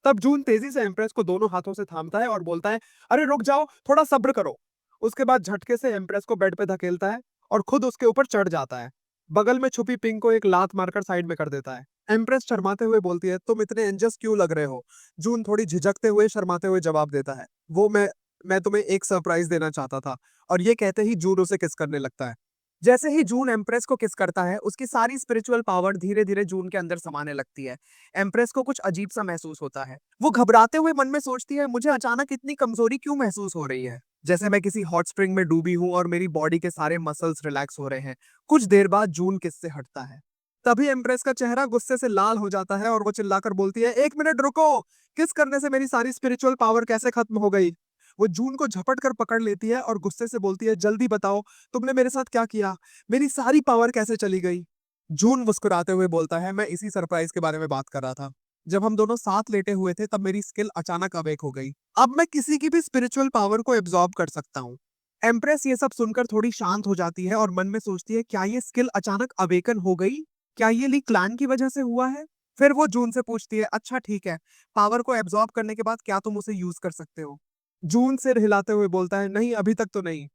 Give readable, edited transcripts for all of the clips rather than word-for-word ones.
तब जून तेजी से एम्प्रेस को दोनों हाथों से थामता है और बोलता है, अरे रुक जाओ, थोड़ा सब्र करो। उसके बाद झटके से एम्प्रेस को बेड पे धकेलता है और खुद उसके ऊपर चढ़ जाता है। बगल में छुपी पिंक को एक लात मारकर साइड में कर देता है। एम्प्रेस शर्माते हुए बोलती है, तुम इतने एंजस क्यों लग रहे हो? जून थोड़ी झिझकते हुए शर्माते हुए जवाब देता है, वो मैं तुम्हें एक सरप्राइज देना चाहता था। और ये कहते ही जून उसे किस करने लगता है। जैसे ही जून एम्प्रेस को किस करता है, उसकी सारी स्पिरिचुअल पावर धीरे धीरे जून के अंदर समाने लगती है। एम्प्रेस को कुछ अजीब सा महसूस होता है। वो घबराते हुए मन में सोचती है, मुझे अचानक इतनी कमजोरी क्यों महसूस हो रही है, जैसे मैं किसी हॉट स्प्रिंग में डूबी हूं और मेरी बॉडी के सारे मसल्स रिलैक्स हो रहे हैं। कुछ देर बाद जून किस से हटता है। तभी एम्प्रेस का चेहरा गुस्से से लाल हो जाता है और वो चिल्लाकर बोलती है, एक मिनट रुको, किस करने से मेरी सारी स्पिरिचुअल पावर कैसे खत्म हो गई? वो जून को झपट कर पकड़ लेती है और गुस्से से बोलती है, जल्दी बताओ, तुमने मेरे साथ क्या किया? मेरी सारी पावर कैसे चली गई? जून मुस्कुराते हुए बोलता है, मैं इसी सरप्राइज के बारे में बात कर रहा था। जब हम दोनों साथ लेटे हुए थे तब मेरी स्किल अचानक अवेक हो गई। अब मैं किसी की भी स्पिरिचुअल पावर को एब्जॉर्ब कर सकता हूँ। एम्प्रेस ये सब सुनकर थोड़ी शांत हो जाती है और मन में सोचती है, क्या ये स्किल अचानक अवेकन हो गई? क्या ये लीक क्लैन की वजह से हुआ है? फिर वो जून से पूछती है, अच्छा ठीक है, पावर को एब्जॉर्ब करने के बाद क्या तुम उसे यूज कर सकते हो? जून सिर हिलाते हुए बोलता है, नहीं अभी तक तो नहीं।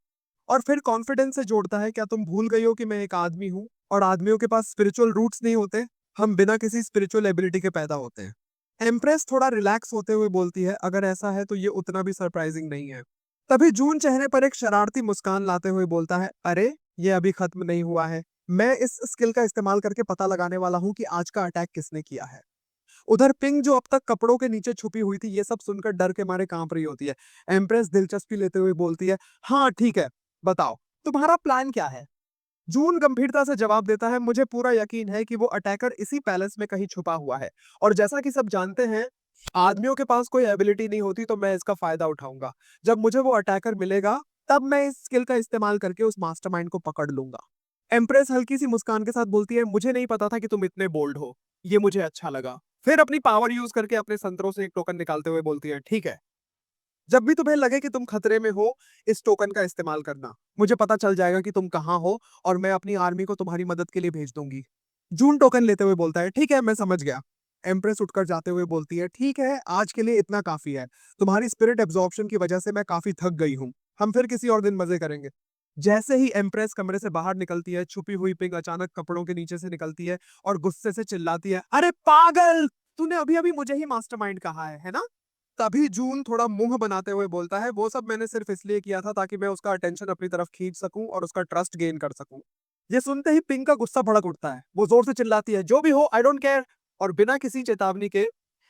और फिर कॉन्फिडेंस से जोड़ता है, क्या तुम भूल गई हो कि मैं एक आदमी हूँ और आदमियों के पास स्पिरिचुअल रूट्स नहीं होते? हम बिना किसी स्पिरिचुअल एबिलिटी के पैदा होते हैं। एम्प्रेस थोड़ा रिलैक्स होते हुए बोलती है, अगर ऐसा है तो ये उतना भी सरप्राइजिंग नहीं है। तभी जून चेहरे पर एक शरारती मुस्कान लाते हुए बोलता है, अरे ये अभी खत्म नहीं हुआ है। मैं इस स्किल का इस्तेमाल करके पता लगाने वाला हूँ कि आज का अटैक किसने किया है। उधर पिंक जो अब तक कपड़ों के नीचे छुपी हुई थी, ये सब सुनकर डर के मारे कांप रही होती है। एम्प्रेस दिलचस्पी लेते हुए बोलती है, हाँ ठीक है, बताओ तुम्हारा प्लान क्या है? जून गंभीरता से जवाब देता है, मुझे पूरा यकीन है कि वो अटैकर इसी पैलेस में कहीं छुपा हुआ है। और जैसा कि सब जानते हैं, आदमियों के पास कोई एबिलिटी नहीं होती, तो मैं इसका फायदा उठाऊंगा। जब मुझे वो अटैकर मिलेगा, तब मैं इस स्किल का इस्तेमाल करके उस मास्टरमाइंड को पकड़ लूंगा। एम्प्रेस हल्की सी मुस्कान के साथ बोलती है, मुझे नहीं पता था कि तुम इतने बोल्ड हो। ये मुझे अच्छा लगा। फिर अपनी पावर यूज करके अपने संतरों से एक टोकन निकालते हुए बोलती है, ठीक है, जब भी तुम्हें लगे कि तुम खतरे में हो, इस टोकन का इस्तेमाल करना। मुझे पता चल जाएगा कि तुम कहाँ हो और मैं अपनी आर्मी को तुम्हारी मदद के लिए भेज दूंगी। जून टोकन लेते हुए बोलता है, ठीक है, मैं समझ गया। एम्प्रेस उठकर जाते हुए बोलती है, ठीक है, आज के लिए इतना काफी है। तुम्हारी स्पिरिट एब्जॉर्प्शन की वजह से मैं काफी थक गई हूँ। हम फिर किसी और दिन मजे करेंगे। जैसे ही एम्प्रेस कमरे से बाहर निकलती है, छुपी हुई पिंक अचानक कपड़ों के नीचे से निकलती है और गुस्से से चिल्लाती है, अरे पागल, तूने अभी अभी मुझे ही मास्टरमाइंड कहा है ना? तभी जून थोड़ा मुंह बनाते हुए बोलता है, वो सब मैंने सिर्फ इसलिए किया था ताकि मैं उसका अटेंशन अपनी तरफ खींच सकूं और उसका ट्रस्ट गेन कर सकूं। ये सुनते ही पिंक का गुस्सा भड़क उठता है। वो जोर से चिल्लाती है, जो भी हो, आई डोंट केयर। और बिना किसी चेतावनी के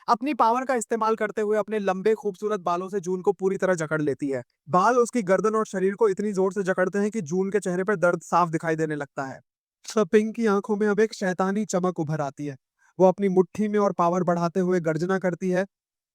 अपनी पावर का इस्तेमाल करते हुए अपने लंबे खूबसूरत बालों से जून को पूरी तरह जकड़ लेती है। बाल उसकी गर्दन और शरीर को इतनी जोर से जकड़ते हैं कि जून के चेहरे पर दर्द साफ दिखाई देने लगता है। सब पिंक की आंखों में अब एक शैतानी चमक उभर आती है। वो अपनी मुट्ठी में और पावर बढ़ाते हुए गर्जना करती है,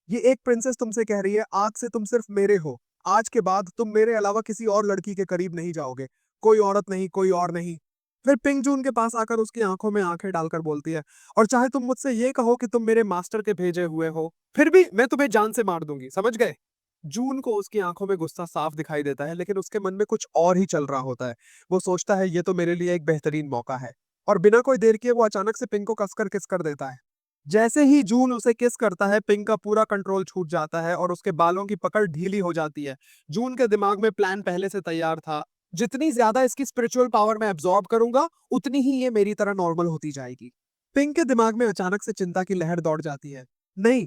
ये एक प्रिंसेस तुमसे कह रही है, आज से तुम सिर्फ मेरे हो। आज के बाद तुम मेरे अलावा किसी और लड़की के करीब नहीं जाओगे। कोई औरत नहीं, कोई और नहीं। फिर पिंक जून के पास आकर उसकी आंखों में आंखें डालकर बोलती है, और चाहे तुम मुझसे ये कहो कि तुम मेरे मास्टर के भेजे हुए हो, फिर भी मैं तुम्हें जान से मार दूंगी, समझ गए? जून को उसकी आंखों में गुस्सा साफ दिखाई देता है, लेकिन उसके मन में कुछ और ही चल रहा होता है। वो सोचता है, ये तो मेरे लिए एक बेहतरीन मौका है। और बिना कोई देर किए वो अचानक से पिंक को कसकर किस कर देता है। जैसे ही जून उसे किस करता है, पिंक का पूरा कंट्रोल छूट जाता है और उसके बालों की पकड़ ढीली हो जाती है। जून के दिमाग में प्लान पहले से तैयार था, जितनी ज्यादा इसकी स्पिरिचुअल पावर मैं एब्जॉर्ब करूंगा, उतनी ही ये मेरी तरह नॉर्मल होती जाएगी। पिंक के दिमाग में अचानक से चिंता की लहर दौड़ जाती है। नहीं,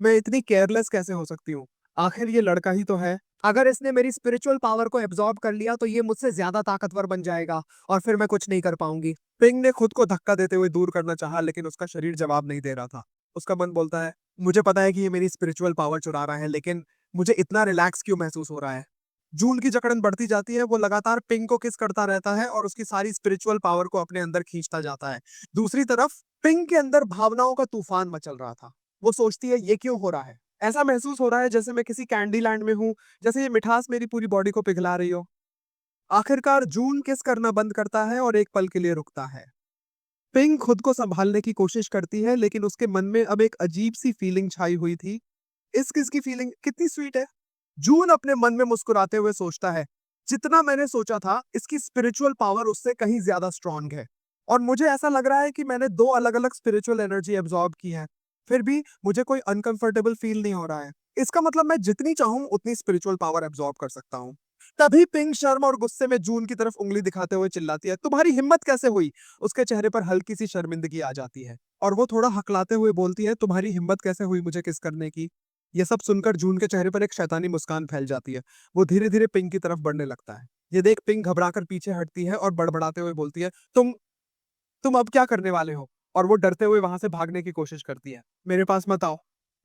मैं इतनी केयरलेस कैसे हो सकती हूँ? आखिर ये लड़का ही तो है। अगर इसने मेरी स्पिरिचुअल पावर को एब्जॉर्ब कर लिया तो ये मुझसे ज्यादा ताकतवर बन जाएगा और फिर मैं कुछ नहीं कर पाऊंगी। पिंग ने खुद को धक्का देते हुए दूर करना चाहा, लेकिन उसका शरीर जवाब नहीं दे रहा था। उसका मन बोलता है, मुझे पता है कि ये मेरी स्पिरिचुअल पावर चुरा रहा है, लेकिन मुझे इतना रिलैक्स क्यों महसूस हो रहा है? जून की जकड़न बढ़ती जाती है। वो लगातार पिंग को किस करता रहता है और उसकी सारी स्पिरिचुअल पावर को अपने अंदर खींचता जाता है। दूसरी तरफ पिंग के अंदर भावनाओं का तूफान मचल रहा था। वो सोचती है, ये क्यों हो रहा है? ऐसा महसूस हो रहा है जैसे मैं किसी कैंडी लैंड में हूँ, जैसे ये मिठास मेरी पूरी बॉडी को पिघला रही हो। आखिरकार जून किस करना बंद करता है और एक पल के लिए रुकता है। पिंक खुद को संभालने की कोशिश करती है, लेकिन उसके मन में अब एक अजीब सी फीलिंग छाई हुई थी। इस किस की फीलिंग कितनी स्वीट है। जून अपने मन में मुस्कुराते हुए सोचता है, जितना मैंने सोचा था, इसकी स्पिरिचुअल पावर उससे कहीं ज्यादा स्ट्रांग है। और मुझे ऐसा लग रहा है कि मैंने दो अलग अलग स्पिरिचुअल एनर्जी एब्जॉर्ब की है। फिर भी मुझे कोई अनकंफर्टेबल फील नहीं हो रहा है। इसका मतलब मैं जितनी चाहूँ उतनी स्पिरिचुअल पावर एब्जॉर्ब कर सकता हूँ। तभी पिंक शर्म और गुस्से में जून की तरफ उंगली दिखाते हुए चिल्लाती है, तुम्हारी हिम्मत कैसे हुई? उसके चेहरे पर हल्की सी शर्मिंदगी आ जाती है और वो थोड़ा हकलाते हुए बोलती है, तुम्हारी हिम्मत कैसे हुई मुझे किस करने की? ये सब सुनकर जून के चेहरे पर एक शैतानी मुस्कान फैल जाती है। वो धीरे धीरे पिंक की तरफ बढ़ने लगता है। ये देख पिंक घबराकर पीछे हटती है और बड़बड़ाते हुए बोलती है, तुम अब क्या करने वाले हो? और वो डरते हुए वहां से भागने की कोशिश करती है। मेरे पास मत आओ।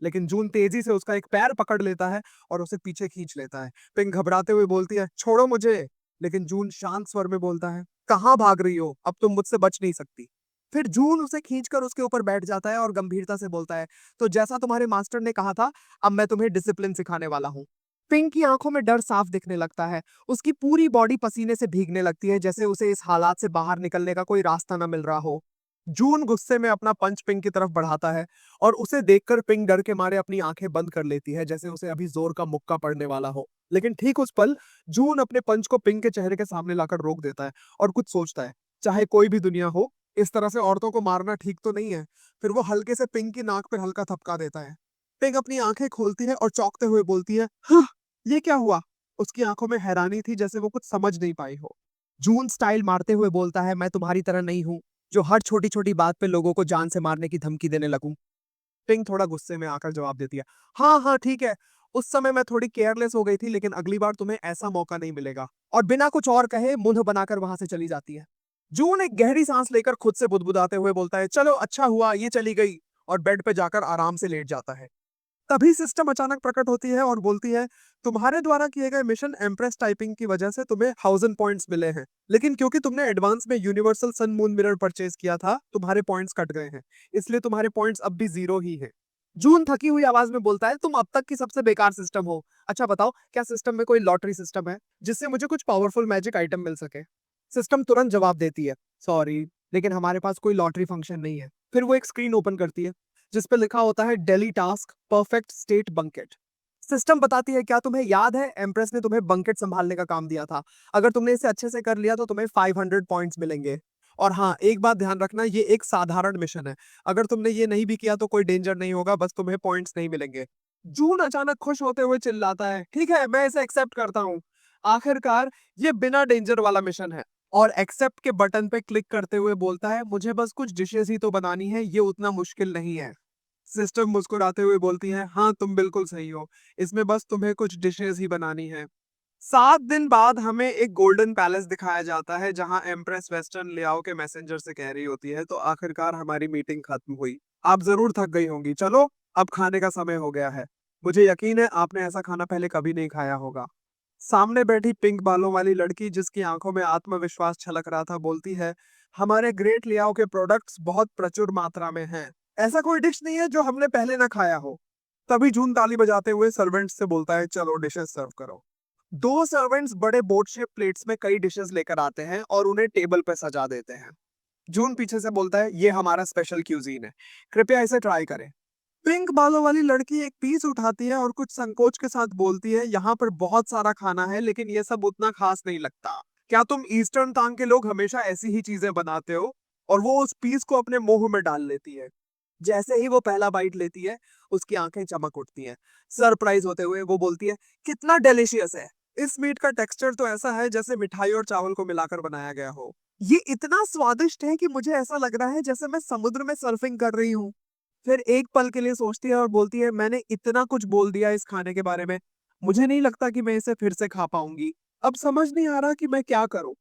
लेकिन जून तेजी से उसका एक पैर पकड़ लेता है और उसे पीछे खींच लेता है। पिंक घबराते हुए बोलती है, छोड़ो मुझे। लेकिन जून शांत स्वर में बोलता है, कहाँ भाग रही हो? अब तुम मुझसे बच नहीं सकती। फिर जून उसे खींचकर उसके ऊपर बैठ जाता है और गंभीरता से बोलता है, तो जैसा तुम्हारे मास्टर ने कहा था, अब मैं तुम्हें डिसिप्लिन सिखाने वाला हूँ। पिंक की आंखों में डर साफ दिखने लगता है। उसकी पूरी बॉडी पसीने से भीगने लगती है, जैसे उसे इस हालात से बाहर निकलने का कोई रास्ता न मिल रहा हो। जून गुस्से में अपना पंच पिंक की तरफ बढ़ाता है और उसे देखकर पिंक डर के मारे अपनी आंखें बंद कर लेती है, जैसे उसे अभी जोर का मुक्का पड़ने वाला हो। लेकिन ठीक उस पल जून अपने पंच को पिंक के चेहरे के सामने लाकर रोक देता है और कुछ सोचता है, चाहे कोई भी दुनिया हो, इस तरह से औरतों को मारना ठीक तो नहीं है। फिर वो हल्के से पिंक की नाक पर हल्का थपका देता है। पिंक अपनी आंखें खोलती है और चौंकते हुए बोलती है, हाँ, ये क्या हुआ? उसकी आंखों में हैरानी थी, जैसे वो कुछ समझ नहीं पाई हो। जून स्टाइल मारते हुए बोलता है, मैं तुम्हारी तरह नहीं हूँ, जो हर छोटी छोटी बात पे लोगों को जान से मारने की धमकी देने लगूं। पिंक थोड़ा गुस्से में आकर जवाब देती है, हाँ हाँ ठीक है, उस समय मैं थोड़ी केयरलेस हो गई थी, लेकिन अगली बार तुम्हें ऐसा मौका नहीं मिलेगा। और बिना कुछ और कहे मुंह बनाकर वहां से चली जाती है। जून एक गहरी सांस लेकर खुद से बुदबुदाते हुए बोलता है, चलो अच्छा हुआ ये चली गई। और बेड पे जाकर आराम से लेट जाता है। तभी सिस्टम अचानक प्रकट होती है और बोलती है, तुम्हारे द्वारा किए गए मिशन एम्प्रेस टाइपिंग की वजह से तुम्हें 1000 पॉइंट्स मिले हैं, लेकिन क्योंकि तुमने एडवांस में universal sun moon mirror purchase किया था, तुम्हारे पॉइंट्स कट गए हैं। इसलिए तुम्हारे पॉइंट्स अब भी 0 ही है। जून थकी हुई आवाज में बोलता है, तुम अब तक की सबसे बेकार सिस्टम हो। अच्छा बताओ, क्या सिस्टम में कोई लॉटरी सिस्टम है जिससे मुझे कुछ पावरफुल मैजिक आइटम मिल सके? सिस्टम तुरंत जवाब देती है, सॉरी, लेकिन हमारे पास कोई लॉटरी फंक्शन नहीं है। फिर वो एक स्क्रीन ओपन करती है जिस पे लिखा होता है, daily task perfect state banquet. System बताती है, क्या तुम्हें याद है एम्प्रेस ने तुम्हें बंकेट संभालने का काम दिया था? अगर तुमने इसे अच्छे से कर लिया तो तुम्हें 500 पॉइंट्स मिलेंगे। और हाँ, एक बात ध्यान रखना, ये एक साधारण मिशन है। अगर तुमने ये नहीं भी किया तो कोई डेंजर नहीं होगा, बस तुम्हें पॉइंट्स नहीं मिलेंगे। जून अचानक खुश होते हुए चिल्लाता है, ठीक है, मैं इसे एक्सेप्ट करता हूँ। आखिरकार ये बिना डेंजर वाला मिशन है। और एक्सेप्ट के बटन पे क्लिक करते हुए बोलता है, मुझे बस कुछ डिशेस ही तो बनानी है, ये उतना मुश्किल नहीं है। सिस्टम मुस्कुराते हुए बोलती है, हाँ तुम बिल्कुल सही हो, इसमें बस तुम्हें कुछ डिशेस ही बनानी है। 7 दिन बाद हमें एक गोल्डन पैलेस दिखाया जाता है, जहां एम्प्रेस वेस्टर्न लियाओ के मैसेंजर से कह रही होती है, तो आखिरकार हमारी मीटिंग खत्म हुई। आप जरूर थक गई होंगी, चलो अब खाने का समय हो गया है। मुझे यकीन है आपने ऐसा खाना पहले कभी नहीं खाया होगा। सामने बैठी पिंक बालों वाली लड़की, जिसकी आंखों में आत्मविश्वास छलक रहा था, बोलती है, हमारे ग्रेट लियाओ के प्रोडक्ट्स बहुत प्रचुर मात्रा में हैं। ऐसा कोई डिश नहीं है जो हमने पहले ना खाया हो। तभी जून ताली बजाते हुए सर्वेंट्स से बोलता है, चलो डिशेस सर्व करो। दो सर्वेंट्स बड़े बोट शेप प्लेट्स में कई डिशेस लेकर आते हैं और उन्हें टेबल पे सजा देते हैं। जून पीछे से बोलता है, ये हमारा स्पेशल क्यूजीन है, कृपया इसे ट्राई करें। पिंक बालों वाली लड़की एक पीस उठाती है और कुछ संकोच के साथ बोलती है, यहाँ पर बहुत सारा खाना है, लेकिन ये सब उतना खास नहीं लगता। क्या तुम ईस्टर्न तांग के लोग हमेशा ऐसी ही चीजें बनाते हो? और वो उस पीस को अपने मुंह में डाल लेती है। जैसे ही वो पहला बाइट लेती है, उसकी आंखें चमक उठती हैं। सरप्राइज होते हुए वो बोलती है, कितना डिलीशियस है। इस मीट का टेक्सचर तो ऐसा है जैसे मिठाई और चावल को मिलाकर बनाया गया हो। ये इतना स्वादिष्ट है कि मुझे ऐसा लग रहा है जैसे मैं समुद्र में सर्फिंग कर रही हूँ। फिर एक पल के लिए सोचती है और बोलती है, मैंने इतना कुछ बोल दिया इस खाने के बारे में, मुझे नहीं लगता कि मैं इसे फिर से खा पाऊंगी। अब समझ नहीं आ रहा कि मैं क्या करूं।